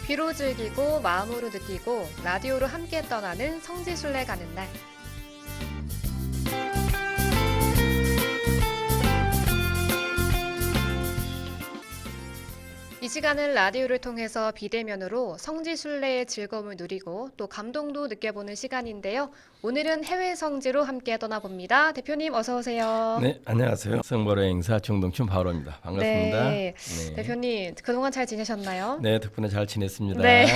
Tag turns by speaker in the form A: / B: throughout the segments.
A: 귀로 즐기고 마음으로 느끼고 라디오로 함께 떠나는 성지순례 가는 날. 이 시간은 라디오를 통해서 비대면으로 성지순례의 즐거움을 누리고 또 감동도 느껴보는 시간인데요. 오늘은 해외 성지로 함께 떠나봅니다. 대표님 어서 오세요.
B: 네, 안녕하세요. 성보라 행사 정동춘 바오로입니다. 반갑습니다.
A: 네, 대표님 그동안 잘 지내셨나요?
B: 네, 덕분에 잘 지냈습니다.
A: 네,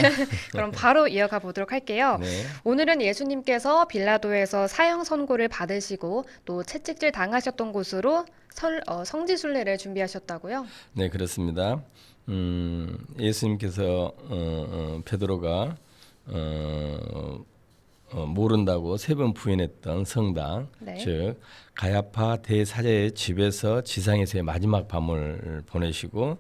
A: 그럼 바로 이어가 보도록 할게요.
B: 네,
A: 오늘은 예수님께서 빌라도에서 사형 선고를 받으시고 또 채찍질 당하셨던 곳으로 성지순례를 준비하셨다고요?
B: 네, 그렇습니다. 예수님께서 베드로가 모른다고 3번 부인했던 성당,
A: 네.
B: 즉 가야파 대사제의 집에서 지상에서의 마지막 밤을 보내시고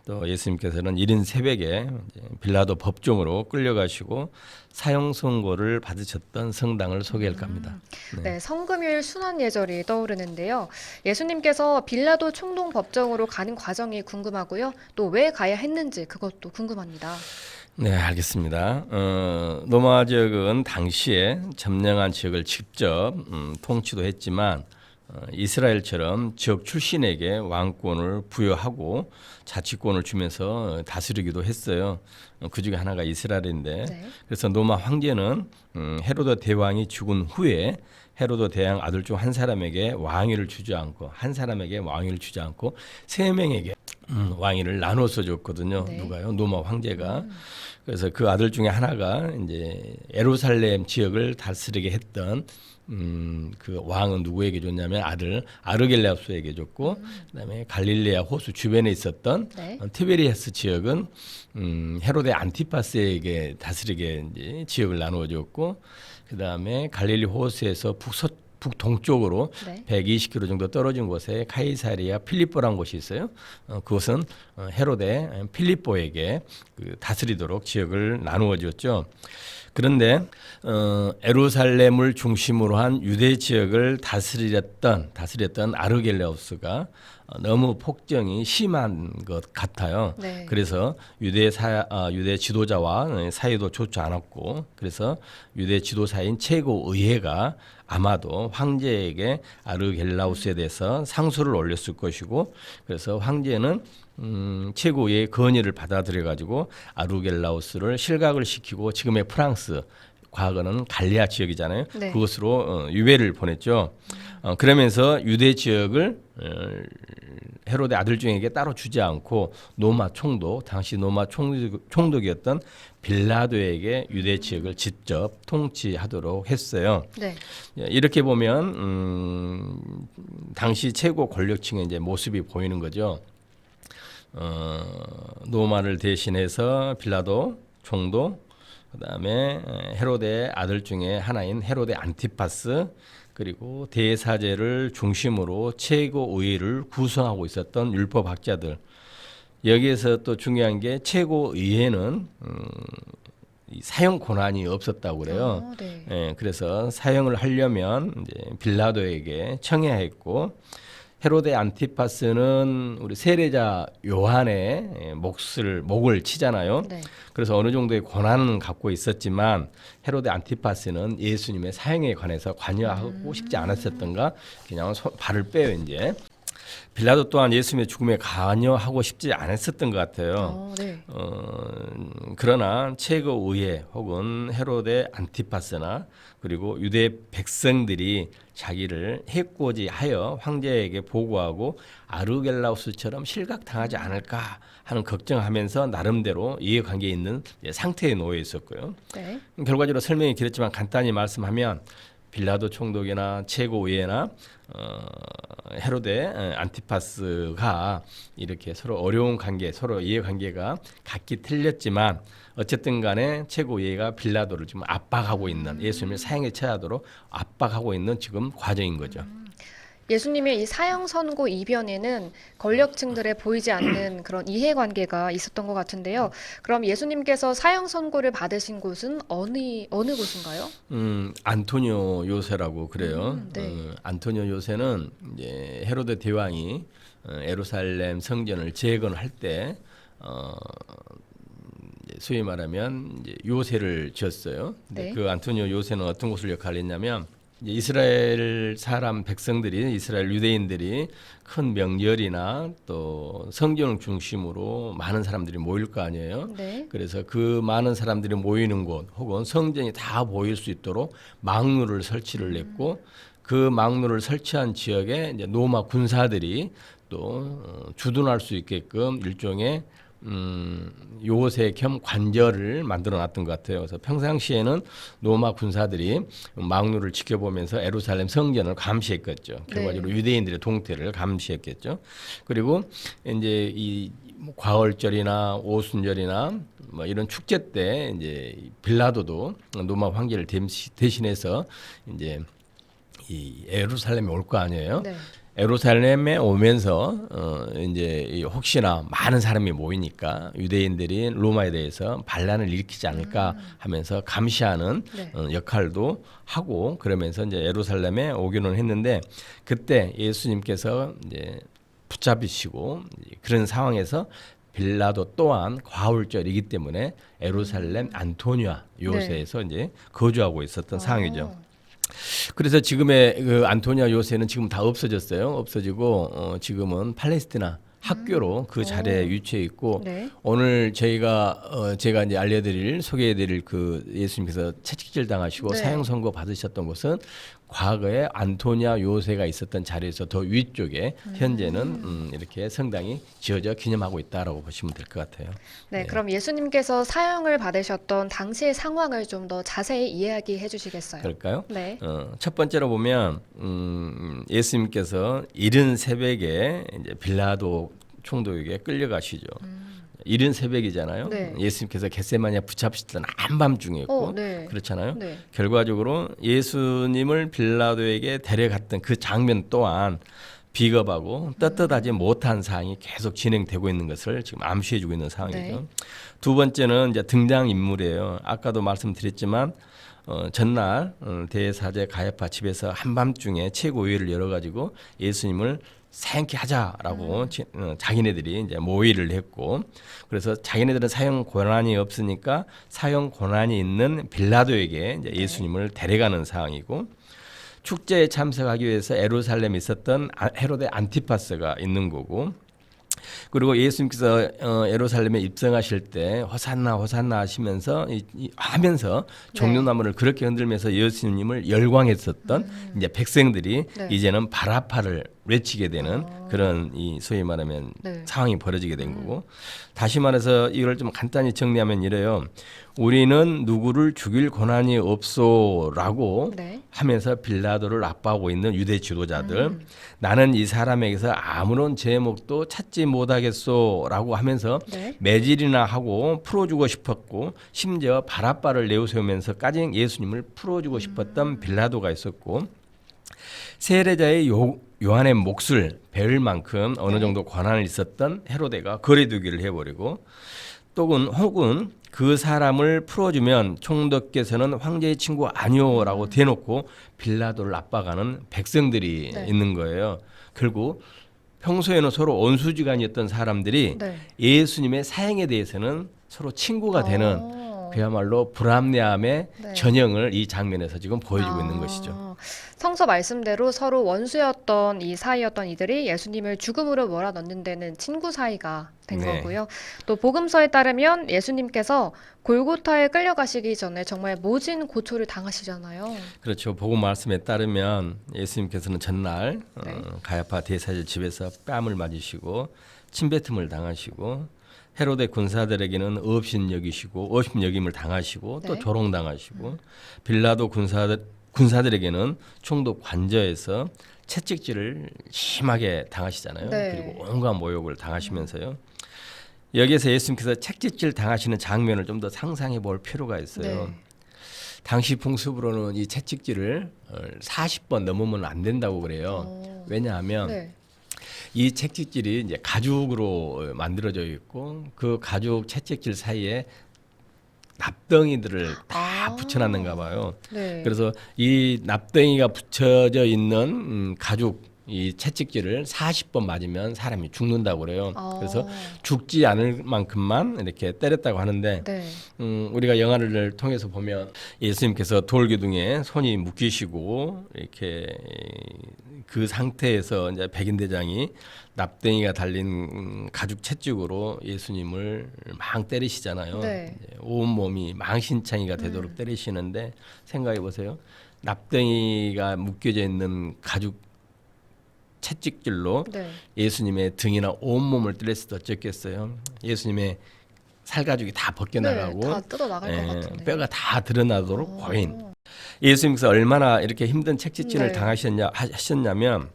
B: 또 예수님께서는 이른 새벽에 이제 빌라도 법정으로 끌려가시고 사형 선고를 받으셨던 성당을 소개할까 합니다.
A: 네, 성금요일 순환 예절이 떠오르는데요. 예수님께서 빌라도 총동 법정으로 가는 과정이 궁금하고요. 또 왜 가야 했는지 그것도 궁금합니다.
B: 네, 알겠습니다. 로마 지역은 당시에 점령한 지역을 직접 통치도 했지만 이스라엘처럼 지역 출신에게 왕권을 부여하고 자치권을 주면서 다스리기도 했어요. 그 중에 하나가 이스라엘인데
A: 네.
B: 그래서 로마 황제는 헤로도 대왕이 죽은 후에 헤로도 대왕 아들 중 한 사람에게 왕위를 주지 않고 3명에게 왕위를 나눠서 줬거든요.
A: 네.
B: 누가요? 로마 황제가. 그래서 그 아들 중에 하나가 이제 예루살렘 지역을 다스리게 했던 그 왕은 누구에게 줬냐면 아들 아르겔라스에게 줬고 그다음에 갈릴레아 호수 주변에 있었던
A: 네.
B: 티베리아스 지역은 헤로데 안티파스에게 다스리게 이제 지역을 나누어 줬고 그다음에 갈릴리 호수에서 북동쪽으로
A: 네.
B: 120km 정도 떨어진 곳에 카이사리아 필리포라는 곳이 있어요. 그것은 헤로데 필리포에게 다스리도록 지역을 나누어 줬죠. 그런데 예루살렘을 중심으로 한 유대 지역을 다스렸던 아르겔라우스가 너무 폭정이 심한 것 같아요.
A: 네.
B: 그래서 유대 지도자와 사이도 좋지 않았고, 그래서 유대 지도사인 최고 의회가 아마도 황제에게 아르겔라우스에 대해서 상소를 올렸을 것이고, 그래서 황제는 최고의 건의를 받아들여 가지고 아르겔라우스를 실각을 시키고 지금의 프랑스 과거는 갈리아 지역이잖아요.
A: 네.
B: 그것으로 유배를 보냈죠. 그러면서 유대 지역을 헤로데 아들 중에게 따로 주지 않고 당시 로마 총독이었던 빌라도에게 유대 지역을 직접 통치하도록 했어요.
A: 네.
B: 이렇게 보면 당시 최고 권력층의 이제 모습이 보이는 거죠. 로마를 대신해서 빌라도 총독, 그다음에 헤로데 아들 중에 하나인 헤로데 안티파스, 그리고 대사제를 중심으로 최고 의회를 구성하고 있었던 율법학자들. 여기에서 또 중요한 게 최고 의회는 사형 권한이 없었다고 그래요.
A: 네.
B: 예, 그래서 사형을 하려면 이제 빌라도에게 청해했고 헤로데 안티파스는 우리 세례자 요한의 목을 치잖아요.
A: 네.
B: 그래서 어느 정도의 권한은 갖고 있었지만 헤로데 안티파스는 예수님의 사형에 관해서 관여하고 싶지 않았었던가 그냥 발을 빼요 이제. 빌라도 또한 예수님의 죽음에 관여하고 싶지 않았었던 것 같아요.
A: 네.
B: 그러나 최고 의회 혹은 헤로데 안티파스나 그리고 유대 백성들이 자기를 해코지하여 황제에게 보고하고 아르겔라우스처럼 실각당하지 않을까 하는 걱정하면서 나름대로 이해관계에 있는 상태에 놓여 있었고요.
A: 네.
B: 결과적으로 설명이 길었지만 간단히 말씀하면 빌라도 총독이나 최고의회나 헤로데 안티파스가 이렇게 서로 어려운 관계, 서로 이해관계가 각기 틀렸지만 어쨌든 간에 최고의회가 빌라도를 지금 압박하고 있는 예수님을 사형에 처하도록 압박하고 있는 지금 과정인 거죠.
A: 예수님의 이 사형 선고 이변에는 권력층들의 보이지 않는 그런 이해관계가 있었던 것 같은데요. 그럼 예수님께서 사형 선고를 받으신 곳은 어느 곳인가요?
B: 안토니오 요새라고 그래요.
A: 네.
B: 안토니오 요새는 이제 헤로데 대왕이 예루살렘 성전을 재건할 때 소위 말하면 이제 요새를 지었어요. 근데
A: 네.
B: 그 안토니오 요새는 어떤 것을 역할을 했냐면 이제 이스라엘 사람 백성들이 이스라엘 유대인들이 큰 명절이나 또 성경을 중심으로 많은 사람들이 모일 거 아니에요.
A: 네.
B: 그래서 그 많은 사람들이 모이는 곳 혹은 성전이 다 보일 수 있도록 망루를 설치를 했고 그 망루를 설치한 지역에 이제 로마 군사들이 또 주둔할 수 있게끔 일종의 요새 겸 관절을 만들어 놨던 것 같아요. 그래서 평상시에는 로마 군사들이 망루를 지켜보면서 예루살렘 성전을 감시했겠죠. 결과적으로 유대인들의 동태를 감시했겠죠. 그리고 이제 이 과월절이나 오순절이나 뭐 이런 축제 때 이제 빌라도도 로마 황제를 대신해서 이제 이 예루살렘에 올 거 아니에요.
A: 네.
B: 예루살렘에 오면서 이제 혹시나 많은 사람이 모이니까 유대인들이 로마에 대해서 반란을 일으키지 않을까 하면서 감시하는
A: 네.
B: 역할도 하고 그러면서 이제 예루살렘에 오기는 했는데 그때 예수님께서 이제 붙잡히시고 그런 상황에서 빌라도 또한 과울절이기 때문에 예루살렘 안토니아 요새에서 이제 거주하고 있었던 상황이죠. 그래서 지금의 그 안토니아 요새는 지금 다 없어졌어요. 없어지고 지금은 팔레스티나 학교로 그 자리에 위치해 있고
A: 네.
B: 오늘 제가 이제 알려드릴 소개해드릴 그 예수님께서 채찍질 당하시고
A: 네.
B: 사형 선고 받으셨던 곳은 과거에 안토니아 요새가 있었던 자리에서 더 위쪽에 현재는 이렇게 성당이 지어져 기념하고 있다라고 보시면 될 것 같아요.
A: 네, 그럼 예수님께서 사형을 받으셨던 당시의 상황을 좀 더 자세히 이야기해 주시겠어요?
B: 그럴까요?
A: 네.
B: 첫 번째로 보면 예수님께서 이른 새벽에 이제 빌라도 총독에게 끌려가시죠. 이른 새벽이잖아요.
A: 네.
B: 예수님께서 겟세마니아 붙잡히시던 한밤중이었고
A: 네.
B: 그렇잖아요.
A: 네.
B: 결과적으로 예수님을 빌라도에게 데려갔던 그 장면 또한 비겁하고 떳떳하지 못한 사항이 계속 진행되고 있는 것을 지금 암시해주고 있는 상황이죠.
A: 네.
B: 두 번째는 이제 등장 인물이에요. 아까도 말씀드렸지만 전날 대사제 가야파 집에서 한밤중에 최고위를 열어가지고 예수님을 사형케 하자라고 자기네들이 이제 모의를 했고 그래서 자기네들은 사형 권한이 없으니까 사형 권한이 있는 빌라도에게 이제 예수님을 데려가는 상황이고 축제에 참석하기 위해서 예루살렘에 있었던 헤로데 안티파스가 있는 거고 그리고 예수님께서 예루살렘에 입성하실 때 호산나 호산나 하시면서 하면서 종려나무를 그렇게 흔들면서 예수님을 열광했었던 이제 백성들이
A: 네.
B: 이제는 바라파를 외치게 되는 그런 이 소위 말하면
A: 네.
B: 상황이 벌어지게 된 거고 다시 말해서 이걸 좀 간단히 정리하면 이래요. 우리는 누구를 죽일 권한이 없소라고
A: 네.
B: 하면서 빌라도를 압박하고 있는 유대 지도자들 나는 이 사람에게서 아무런 제목도 찾지 못하겠소라고 하면서
A: 네.
B: 매질이나 하고 풀어주고 싶었고 심지어 바라바를 내세우면서까지 예수님을 풀어주고 싶었던 빌라도가 있었고 세례자의 요한의 몫을 배울 만큼 어느 정도 권한을 있었던 헤로데가 거리두기를 해버리고 혹은 그 사람을 풀어주면 총독께서는 황제의 친구 아니오라고 대놓고 빌라도를 압박하는 백성들이
A: 네.
B: 있는 거예요. 결국 평소에는 서로 원수지간이었던 사람들이
A: 네.
B: 예수님의 사형에 대해서는 서로 친구가 되는 그야말로 불합리함의
A: 네.
B: 전형을 이 장면에서 지금 보여주고 있는 것이죠.
A: 성서 말씀대로 서로 원수였던 이 사이였던 이들이 예수님을 죽음으로 몰아넣는 데는 친구 사이가 된
B: 네.
A: 거고요. 또 복음서에 따르면 예수님께서 골고타에 끌려가시기 전에 정말 모진 고초를 당하시잖아요.
B: 그렇죠. 복음 말씀에 따르면 예수님께서는 전날
A: 네.
B: 가야파 대사제 집에서 뺨을 맞으시고 침뱉음을 당하시고 헤로데 군사들에게는 업신여김을 당하시고 또
A: 네.
B: 조롱당하시고 빌라도 군사들에게는 총독 관저에서 채찍질을 심하게 당하시잖아요.
A: 네.
B: 그리고 온갖 모욕을 당하시면서요. 여기에서 예수님께서 채찍질 당하시는 장면을 좀 더 상상해 볼 필요가 있어요.
A: 네.
B: 당시 풍습으로는 이 채찍질을 40번 넘으면 안 된다고 그래요. 왜냐하면
A: 네.
B: 이 채찍질이 이제 가죽으로 만들어져 있고 그 가죽 채찍질 사이에 납덩이들을 다 붙여놨는가 봐요.
A: 네.
B: 그래서 이 납덩이가 붙여져 있는 가죽 이 채찍질을 40번 맞으면 사람이 죽는다고 그래요.
A: 어.
B: 그래서 죽지 않을 만큼만 이렇게 때렸다고 하는데
A: 네.
B: 우리가 영화를 통해서 보면 예수님께서 돌기둥에 손이 묶이시고 이렇게 그 상태에서 이제 백인대장이 납덩이가 달린 가죽 채찍으로 예수님을 막 때리시잖아요.
A: 네.
B: 이제 온 몸이 망신창이가 되도록 때리시는데 생각해 보세요. 납덩이가 묶여져 있는 가죽 채찍질로
A: 네.
B: 예수님의 등이나 온 몸을 때렸을 때 어쩌겠어요. 예수님의 살가죽이 다 벗겨나가고
A: 네, 다 뜯어 나갈 것 같은데.
B: 뼈가 다 드러나도록
A: 어.
B: 고인. 예수님께서 얼마나 이렇게 힘든 책찍질을
A: 네.
B: 하셨냐면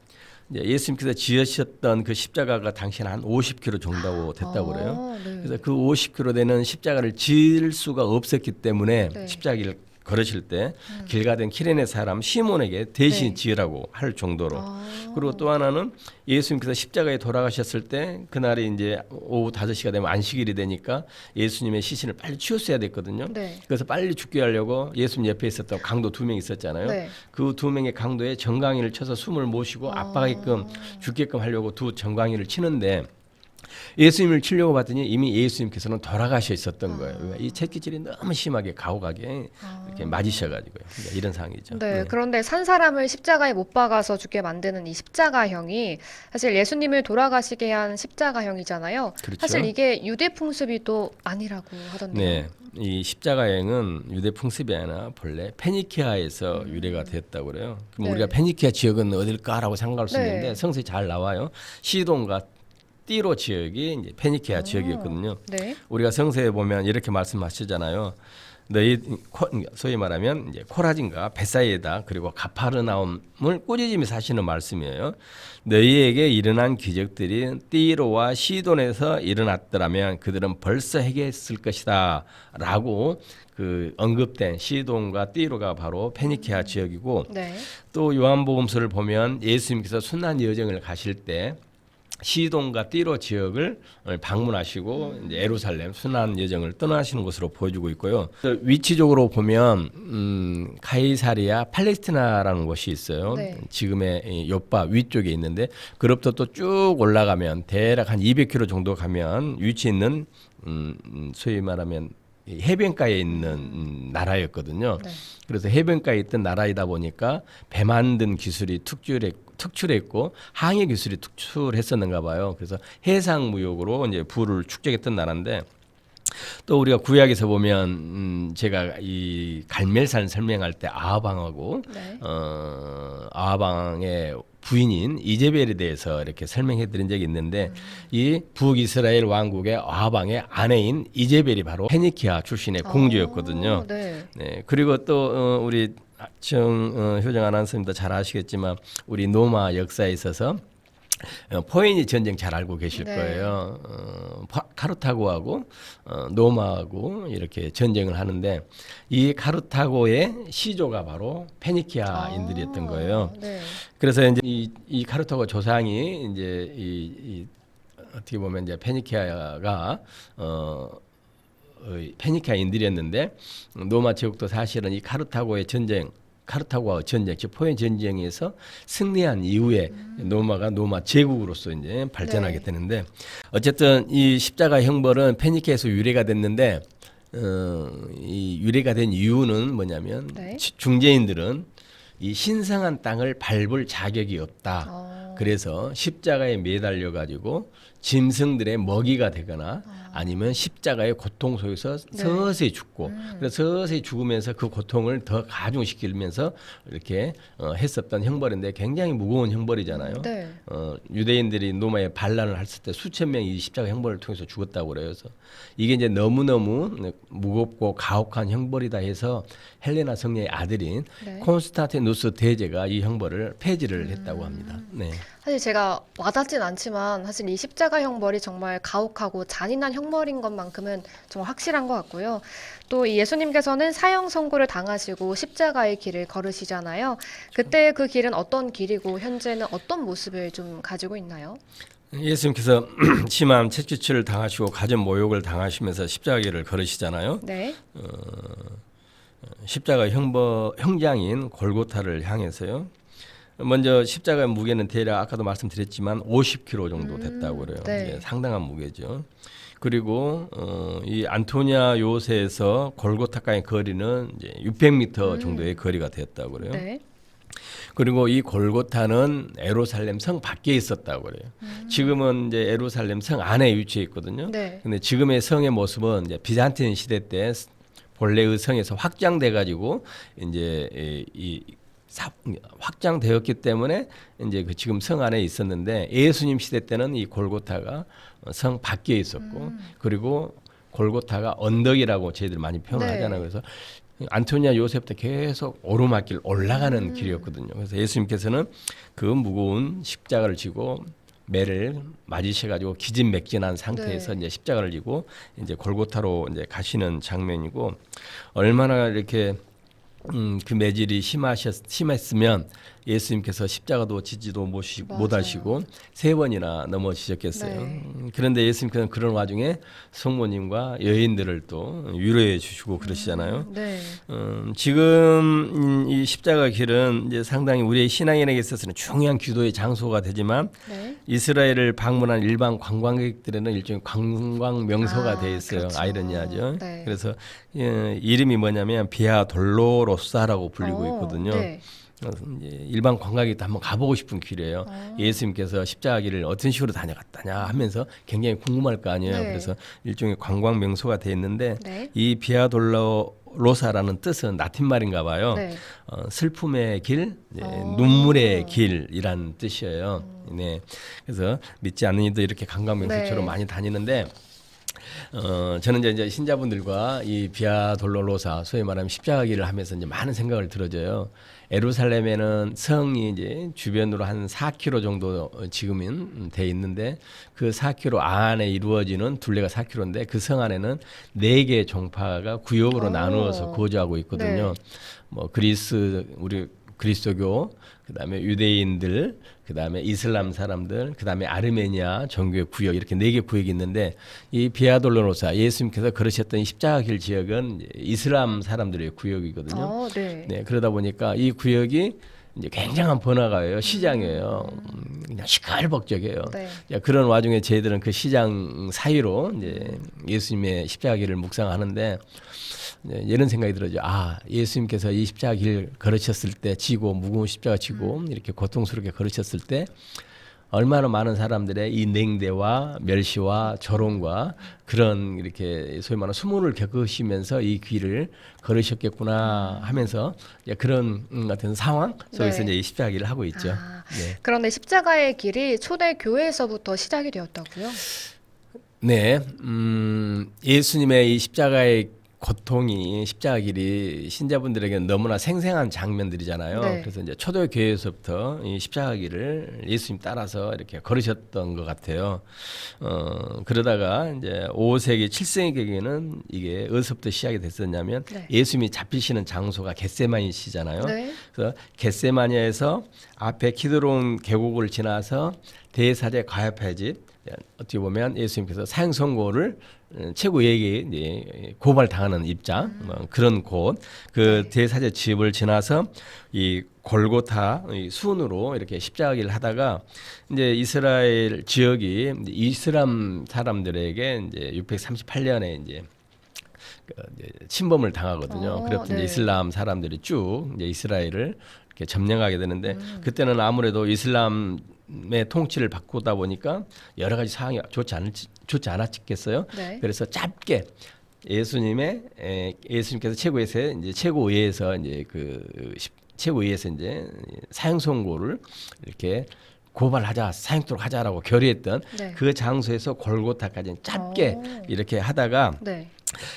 B: 이제 예수님께서 지으셨던 그 십자가가 당시 한 50kg 정도 됐다고 그래요.
A: 네.
B: 그래서 그 50kg 되는 십자가를 지을 수가 없었기 때문에
A: 네.
B: 십자가를 걸으실 때 길 가던 키레네 사람 시몬에게 대신
A: 네.
B: 지으라고 할 정도로.
A: 아.
B: 그리고 또 하나는 예수님께서 십자가에 돌아가셨을 때 그날이 이제 오후 5시가 되면 안식일이 되니까 예수님의 시신을 빨리 치웠어야 됐거든요.
A: 네.
B: 그래서 빨리 죽게 하려고 예수님 옆에 있었던 강도 2명 있었잖아요.
A: 네.
B: 그 2명의 강도에 정강이를 쳐서 숨을 모시고 압박하게끔 죽게끔 하려고 두 정강이를 치는데 예수님을 치려고 봤더니 이미 예수님께서는 돌아가셔 있었던 거예요. 그러니까 이 채찍질이 너무 심하게 가혹하게 이렇게 맞으셔가지고요. 그러니까 이런 상황이죠.
A: 네, 그런데 산 사람을 십자가에 못 박아서 죽게 만드는 이 십자가형이 사실 예수님을 돌아가시게 한 십자가형이잖아요.
B: 그렇죠.
A: 사실 이게 유대 풍습이 또 아니라고 하던데요.
B: 네, 이 십자가행은 유대 풍습이 아니라 본래 페니키아에서 유래가 됐다고 그래요. 그럼
A: 네.
B: 우리가 페니키아 지역은 어딜까라고 생각할 수
A: 네.
B: 있는데 성서에 잘 나와요. 시돈과 띠로 지역이 이제 페니키아 지역이었거든요.
A: 네.
B: 우리가 성서에 보면 이렇게 말씀하시잖아요. 너희 소위 말하면 이제 코라진과 벳사이다 그리고 가파르나움을 꾸짖으며 사시는 말씀이에요. 너희에게 일어난 기적들이 띠로와 시돈에서 일어났더라면 그들은 벌써 해결했을 것이다라고 그 언급된 시돈과 띠로가 바로 페니키아 지역이고
A: 네.
B: 또 요한복음서를 보면 예수님께서 순환 여정을 가실 때 시돈과 띠로 지역을 방문하시고 이제 예루살렘 순환 여정을 떠나시는 것으로 보여주고 있고요. 위치적으로 보면 카이사리아 팔레스티나라는 곳이 있어요.
A: 네.
B: 지금의 이 요파 위쪽에 있는데 그로부터 또 쭉 올라가면 대략 한 200km 정도 가면 위치 있는 소위 말하면 이 해변가에 있는 나라였거든요.
A: 네.
B: 그래서 해변가에 있던 나라이다 보니까 배 만든 기술이 특출했고 항해 기술이 특출했었는가 봐요. 그래서 해상 무역으로 이제 부를 축적했던 나라인데 또 우리가 구약에서 보면 제가 이 갈멜산 설명할 때 아하방하고
A: 네.
B: 아하방의 부인인 이제벨에 대해서 이렇게 설명해 드린 적이 있는데 이 북이스라엘 왕국의 아하방의 아내인 이제벨이 바로 페니키아 출신의 공주였거든요.
A: 네.
B: 네, 그리고 또 우리 효정 아나운서님도 잘 아시겠지만 우리 노마 역사에 있어서 포에니 전쟁 잘 알고 계실
A: 네.
B: 거예요. 카르타고하고 노마하고 이렇게 전쟁을 하는데 이 카르타고의 시조가 바로 페니키아인들이었던 거예요.
A: 네.
B: 그래서 이제 이 카르타고 조상이 이제 이 어떻게 보면 이제 페니키아가 페니키아인들이었는데 노마 제국도 사실은 이 카르타고의 전쟁 카르타고와 전쟁, 즉 포엔 전쟁에서 승리한 이후에 노마가 노마 제국으로서 이제 발전하게
A: 네.
B: 되는데 어쨌든 이 십자가 형벌은 페니키아에서 유래가 됐는데 이 유래가 된 이유는 뭐냐면
A: 네.
B: 중재인들은 이 신성한 땅을 밟을 자격이 없다. 그래서 십자가에 매달려 가지고 짐승들의 먹이가 되거나 아니면 십자가의 고통 속에서
A: 네.
B: 서서히 죽고 그래서 서서히 죽으면서 그 고통을 더 가중시키면서 이렇게 했었던 형벌인데 굉장히 무거운 형벌이잖아요.
A: 네.
B: 유대인들이 로마에 반란을 했을 때 수천 명이 이 십자가 형벌을 통해서 죽었다고 그래요. 그래서 이게 이제 너무너무 무겁고 가혹한 형벌이다 해서 헬레나 성녀의 아들인
A: 네.
B: 콘스탄티누스 대제가 이 형벌을 폐지를 했다고 합니다. 네.
A: 사실 제가 와닿진 않지만 사실 이 십자가 형벌이 정말 가혹하고 잔인한 형벌인 것만큼은 정말 확실한 것 같고요. 또 이 예수님께서는 사형 선고를 당하시고 십자가의 길을 걸으시잖아요. 그때 그 길은 어떤 길이고 현재는 어떤 모습을 좀 가지고 있나요?
B: 예수님께서 심한 채찍질을 당하시고 가진 모욕을 당하시면서 십자가를 걸으시잖아요.
A: 네.
B: 십자가 형장인 골고타를 향해서요. 먼저 십자가의 무게는 대략 아까도 말씀드렸지만 50kg 정도 됐다고 그래요.
A: 네.
B: 예, 상당한 무게죠. 그리고 이 안토니아 요새에서 골고타까지 거리는 이제 600m 정도의 거리가 됐다고 그래요.
A: 네.
B: 그리고 이 골고타는 예루살렘 성 밖에 있었다고 그래요. 지금은 이제 예루살렘 성 안에 위치해 있거든요.
A: 네.
B: 근데 지금의 성의 모습은 이제 비잔틴 시대 때 본래의 성에서 확장돼 가지고 이제 확장되었기 때문에 이제 그 지금 성 안에 있었는데 예수님 시대 때는 이 골고타가 성 밖에 있었고 그리고 골고타가 언덕이라고 저희들 많이 표현을
A: 네.
B: 하잖아요. 그래서 안토니아 요셉 때 계속 오르막길 올라가는 길이었거든요. 그래서 예수님께서는 그 무거운 십자가를 지고 매를 맞으셔가지고 기진맥진한 상태에서
A: 네.
B: 이제 십자가를 지고 이제 골고타로 이제 가시는 장면이고 얼마나 이렇게 그 매질이 심했으면 예수님께서 십자가도 지지도
A: 맞아요.
B: 못하시고 3번이나 넘어지셨겠어요.
A: 네.
B: 그런데 예수님께서는 그런 와중에 성모님과 여인들을 또 위로해 주시고 그러시잖아요.
A: 네.
B: 지금 이 십자가 길은 이제 상당히 우리의 신앙인에게 있어서는 중요한 기도의 장소가 되지만
A: 네.
B: 이스라엘을 방문한 일반 관광객들에는 일종의 관광 명소가 돼 있어요.
A: 그렇죠.
B: 아이러니하죠.
A: 네.
B: 그래서 이름이 뭐냐면 비아 돌로로사라고 불리고 있거든요.
A: 네.
B: 이제 일반 관광객도 한번 가보고 싶은 길이에요. 예수님께서 십자가 길을 어떤 식으로 다녀갔다냐 하면서 굉장히 궁금할 거 아니에요.
A: 네.
B: 그래서 일종의 관광 명소가 돼 있는데
A: 네.
B: 이 비아 돌로로사라는 뜻은 라틴 말인가 봐요.
A: 네.
B: 슬픔의 길, 눈물의 길이란 뜻이에요. 네. 그래서 믿지 않는 이도 이렇게 관광 명소처럼
A: 네.
B: 많이 다니는데 저는 이제 신자분들과 이 비아 돌로로사 소위 말하면 십자가 길을 하면서 이제 많은 생각을 들어줘요. 예루살렘에는 성이 이제 주변으로 한 4km 정도 지금은 돼 있는데 그 4km 안에 이루어지는 둘레가 4km인데 그 성 안에는 4개의 종파가 구역으로 나누어서 거주하고 있거든요.
A: 네.
B: 뭐 우리 그리스도교, 그다음에 유대인들, 그다음에 이슬람 사람들, 그다음에 아르메니아 종교의 구역 이렇게 4개 구역이 있는데 이 비아돌로로사 예수님께서 걸으셨던 이 십자가 길 지역은 이슬람 사람들의 구역이거든요.
A: 네.
B: 네, 그러다 보니까 이 구역이 이제 굉장한 번화가예요. 시장이에요. 그냥 시끌벅적해요.
A: 네.
B: 자, 그런 와중에 저희들은 그 시장 사이로 이제 예수님의 십자가 길을 묵상하는데 이런 생각이 들어요. 아, 예수님께서 이 십자가 길 걸으셨을 때 지고 무거운 십자가 지고 이렇게 고통스럽게 걸으셨을 때 얼마나 많은 사람들의 이 냉대와 멸시와 조롱과 그런 이렇게 소위 말하는 수모를 겪으시면서 이 길을 걸으셨겠구나 하면서 이제 그런 같은 상황 속에서
A: 네.
B: 이제 이 십자가 길을 하고 있죠. 네.
A: 그런데 십자가의 길이 초대 교회에서부터 시작이 되었다고요?
B: 네, 예수님의 이 십자가의 고통이 십자가 길이 신자분들에게는 너무나 생생한 장면들이잖아요.
A: 네.
B: 그래서 이제 초대교회에서부터 이 십자가 길을 예수님 따라서 이렇게 걸으셨던 것 같아요. 그러다가 이제 5세기, 7세기에는 이게 어디서부터 시작이 됐었냐면
A: 네.
B: 예수님이 잡히시는 장소가 겟세마니시잖아요.
A: 네.
B: 그래서 겟세마니에서 앞에 키드론 계곡을 지나서 대사제 가야파의 집, 어떻게 보면 예수님께서 사형 선고를 최고에게 이제 고발당하는 입장 뭐 그런 곳 그
A: 네.
B: 대사제 집을 지나서 이 골고타 이 순으로 이렇게 십자가기를 하다가 이제 이스라엘 지역이 이슬람 사람들에게 이제 638년에 이제 침범을 당하거든요. 그래서
A: 네.
B: 이제 이슬람 사람들이 쭉 이제 이스라엘을 이렇게 점령하게 되는데 그때는 아무래도 이슬람의 통치를 바꾸다 보니까 여러 가지 상황이 좋지 않았겠어요.
A: 네.
B: 그래서 짧게 예수님께서 최고의회에서 이제 최고의회에서 이제 사형 선고를 이렇게 고발하자, 사형토록 하자라고 결의했던
A: 네.
B: 그 장소에서 골고타까지 짧게
A: 오.
B: 이렇게 하다가
A: 네.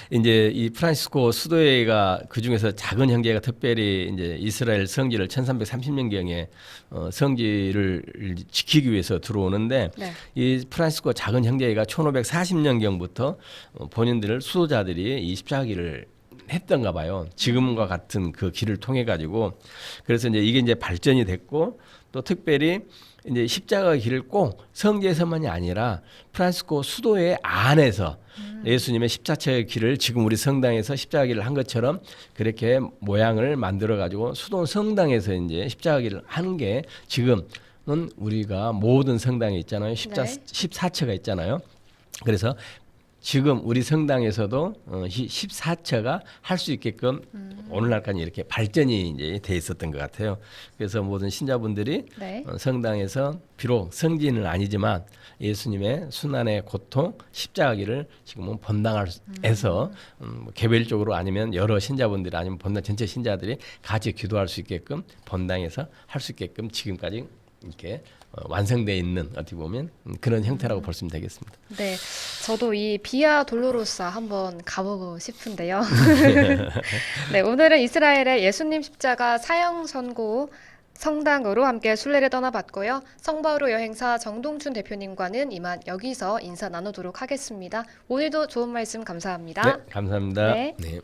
B: 이제 이 프란시스코 수도회가 그 중에서 작은 형제가 특별히 이제 이스라엘 성지를 1330년경에 성지를 지키기 위해서 들어오는데
A: 네.
B: 이 프란시스코 작은 형제가 1540년경부터 본인들을 수도자들이 이 십자가길을 했던가 봐요. 지금과 같은 그 길을 통해 가지고 그래서 이제 이게 이제 발전이 됐고 또 특별히 이제 십자가 길을 꼭 성지에서만이 아니라 프란시스코 수도의 안에서 예수님의 십자가의 길을 지금 우리 성당에서 십자가 길을 한 것처럼 그렇게 모양을 만들어 가지고 수도 성당에서 이제 십자가 길을 하는 게 지금은 우리가 모든 성당에 있잖아요.
A: 네.
B: 14처가 있잖아요. 그래서 지금 우리 성당에서도 14처가 할 수 있게끔 오늘날까지 이렇게 발전이 이제 돼 있었던 것 같아요. 그래서 모든 신자분들이
A: 네.
B: 성당에서 비록 성지는 아니지만 예수님의 순환의 고통, 십자가기를 지금은 본당해서 개별적으로 아니면 여러 신자분들이 아니면 본당 전체 신자들이 같이 기도할 수 있게끔 본당에서 할 수 있게끔 지금까지 이렇게 완성되어 있는 어떻게 보면 그런 형태라고 볼 수 되겠습니다.
A: 네, 저도 이 비아 돌로로사 한번 가보고 싶은데요. 네, 오늘은 이스라엘의 예수님 십자가 사형 선고 성당으로 함께 순례를 떠나봤고요. 성바오로 여행사 정동춘 대표님과는 이만 여기서 인사 나누도록 하겠습니다. 오늘도 좋은 말씀 감사합니다.
B: 네, 감사합니다.
A: 네.
B: 네.